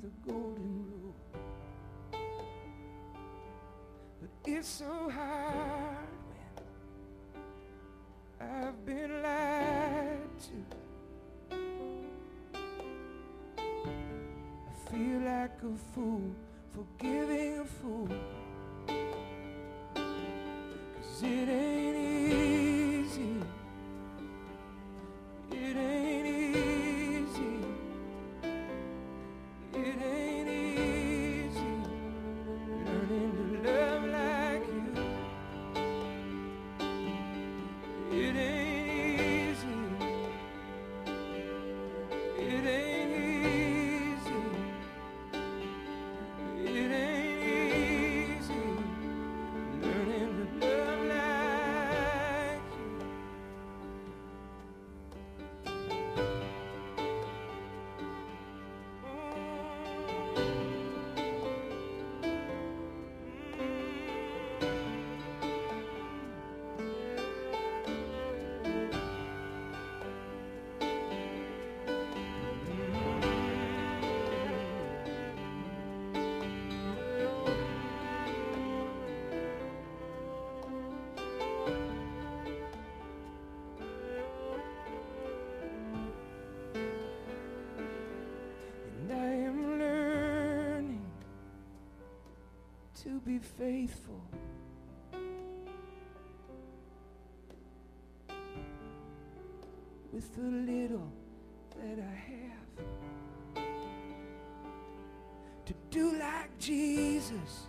the golden rule. But it's so hard when I've been lied to. I feel like a fool forgiving a fool, 'cause it ain't easy. It ain't easy. It ain't easy learning to love like you. It ain't easy. It ain't easy. It ain't easy learning to love like you. And I am learning to be faithful. With the little that I have, to do like Jesus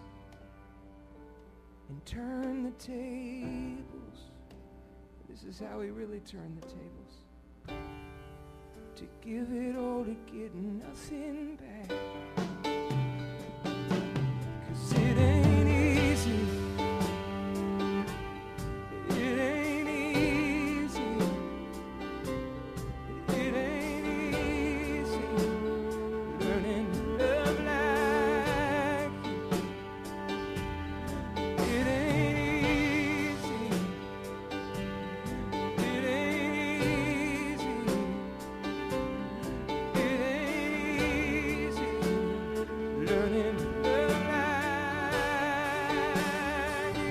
and turn the tables. This is how he really turned the tables. To give it all, to get nothing back. 'Cause it ain't easy. It ain't easy. It ain't easy learning to love like you. It ain't easy. It ain't easy. It ain't easy learning to love like you.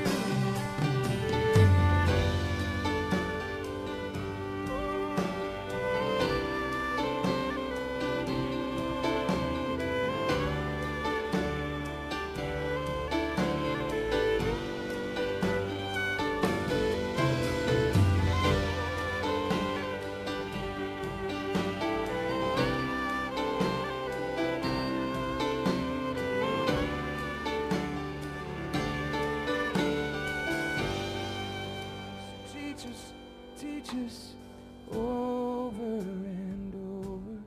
Teach us over and over,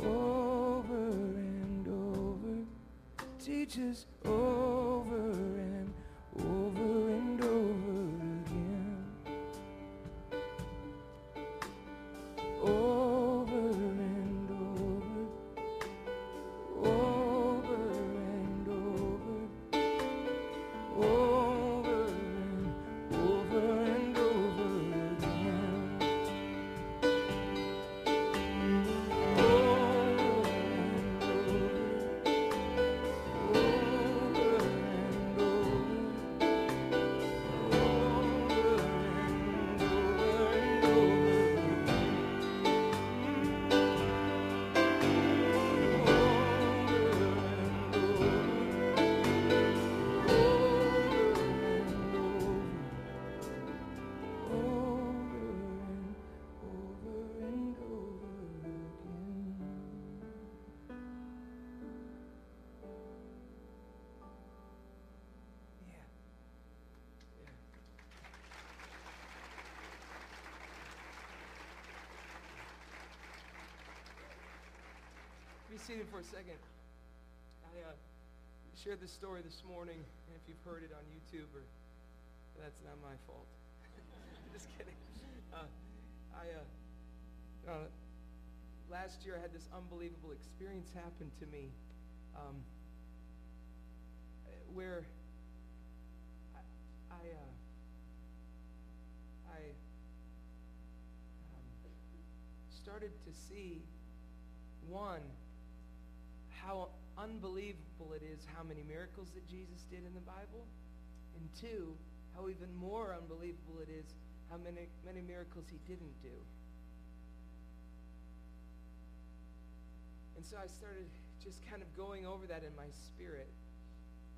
over and over. Teach us over and over and over again. Over and over, over and over, over and over and over again. Be seated for a second. I shared this story this morning, and if you've heard it on YouTube, or that's not my fault. Just kidding. Last year I had this unbelievable experience happen to me, where I started to see, one, how unbelievable it is how many miracles that Jesus did in the Bible, and two, how even more unbelievable it is how many miracles he didn't do. And so I started just kind of going over that in my spirit,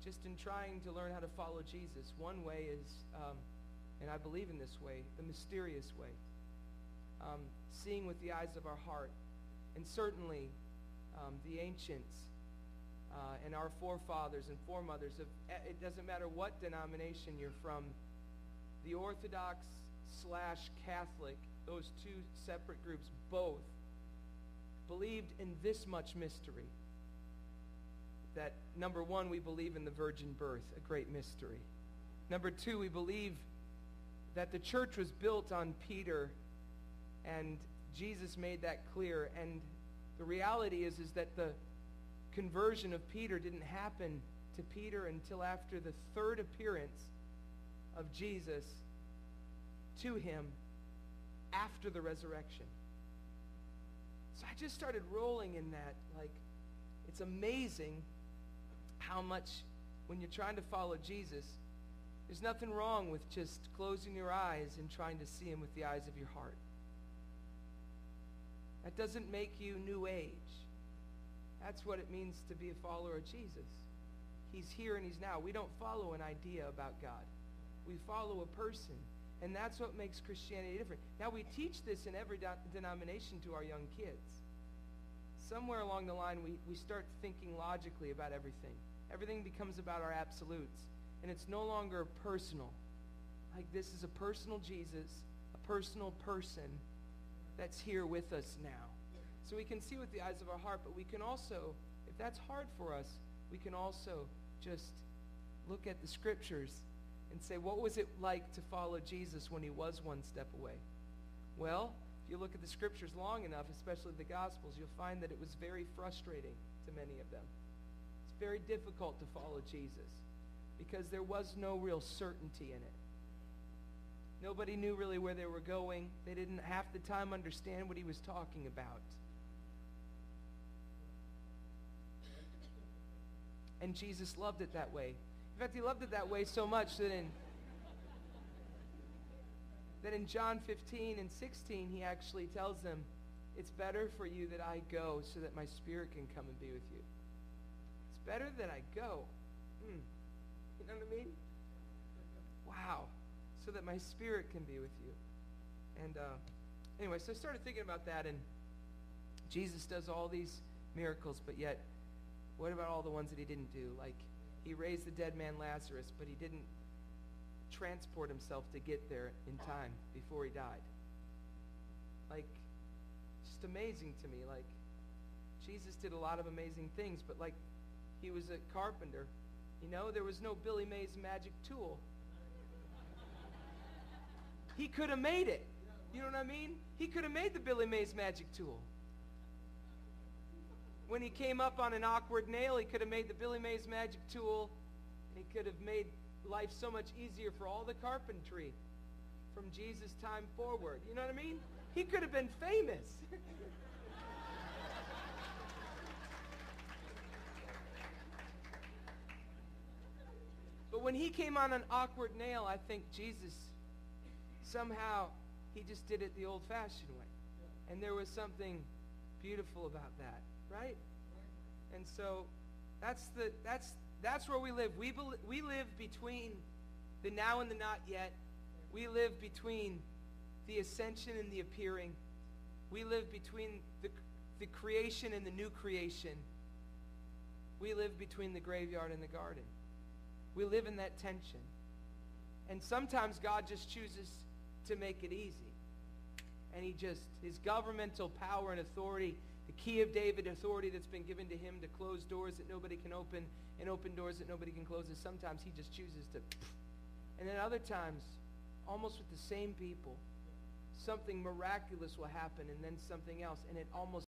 just in trying to learn how to follow Jesus. One way is, and I believe in this way, the mysterious way, seeing with the eyes of our heart. And certainly the ancients and our forefathers and foremothers, it doesn't matter what denomination you're from, the Orthodox / Catholic, those two separate groups, both believed in this much mystery. That, number one, we believe in the virgin birth, a great mystery. Number two, we believe that the church was built on Peter, and Jesus made that clear. And the reality is that the conversion of Peter didn't happen to Peter until after the third appearance of Jesus to him after the resurrection. So I just started rolling in that. Like, it's amazing how much, when you're trying to follow Jesus, there's nothing wrong with just closing your eyes and trying to see him with the eyes of your heart. That doesn't make you New Age. That's what it means to be a follower of Jesus. He's here and he's now. We don't follow an idea about God. We follow a person. And that's what makes Christianity different. Now, we teach this in every denomination to our young kids. Somewhere along the line, we start thinking logically about everything. Everything becomes about our absolutes. And it's no longer personal. Like, this is a personal Jesus, a personal person that's here with us now. So we can see with the eyes of our heart, but we can also, if that's hard for us, we can also just look at the scriptures and say, what was it like to follow Jesus when he was one step away? Well, if you look at the scriptures long enough, especially the Gospels, you'll find that it was very frustrating to many of them. It's very difficult to follow Jesus because there was no real certainty in it. Nobody knew really where they were going. They didn't half the time understand what he was talking about. And Jesus loved it that way. In fact, he loved it that way so much that in John 15 and 16, he actually tells them, it's better for you that I go so that my spirit can come and be with you. It's better that I go. You know what I mean? Wow. So that my spirit can be with you. And anyway, so I started thinking about that, and Jesus does all these miracles, but yet, what about all the ones that he didn't do? Like, he raised the dead man Lazarus, but he didn't transport himself to get there in time before he died. Like, just amazing to me. Like, Jesus did a lot of amazing things, but like, he was a carpenter. You know, there was no Billy Mays magic tool. He could have made it. You know what I mean? He could have made the Billy Mays magic tool. When he came up on an awkward nail, he could have made the Billy Mays magic tool, and he could have made life so much easier for all the carpentry from Jesus' time forward. You know what I mean? He could have been famous. But when he came on an awkward nail, I think Jesus, somehow, he just did it the old-fashioned way. And there was something beautiful about that. Right? And so that's where we live. We live between the now and the not yet. We live between the ascension and the appearing. We live between the creation and the new creation. We live between the graveyard and the garden. We live in that tension. And sometimes God just chooses to make it easy. And his governmental power and authority, the key of David authority that's been given to him to close doors that nobody can open and open doors that nobody can close, is sometimes he just chooses to. And then other times, almost with the same people, something miraculous will happen and then something else, and it almost